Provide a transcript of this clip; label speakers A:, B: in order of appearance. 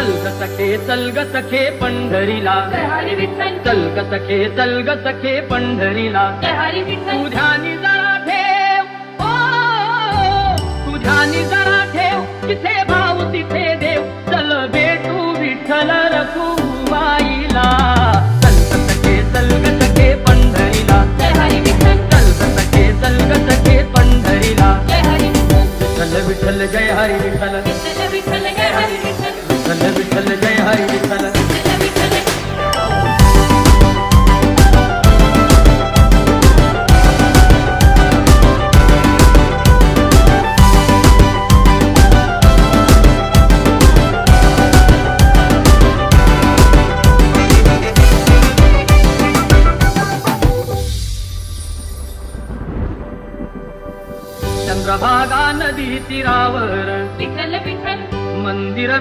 A: चल ग सखे चल ग सखे पंढरीला,
B: जय हरी विठ्ठल.
A: चल ग सखे चल ग सखे पंढरीला.
B: जय हरी विठ्ठल.
A: तुझ्यानी जरा ठेव, ओ तुझ्यानी जरा ठेव, जिथे भाव तिथे देव. चल भेटू विठ्ठल रखुमाईला. चल ग सखे चल ग सखे पंढरीला.
B: जय हरी विठ्ठल.
A: चल ग सखे चल ग सखे पंढरीला.
B: जय हरी विठ्ठल.
A: विठ्ठल विठ्ठल जय हरी विठ्ठल.
B: विठ्ठल विठ्ठल जय हरी विठ्ठल.
A: विठ्ठल विठ्ठल जय हरी विठ्ठल.
B: विठ्ठल विठ्ठल.
A: चंद्रभागा नदी तीरावर
B: विठ्ठल विठ्ठल.
A: मंदिर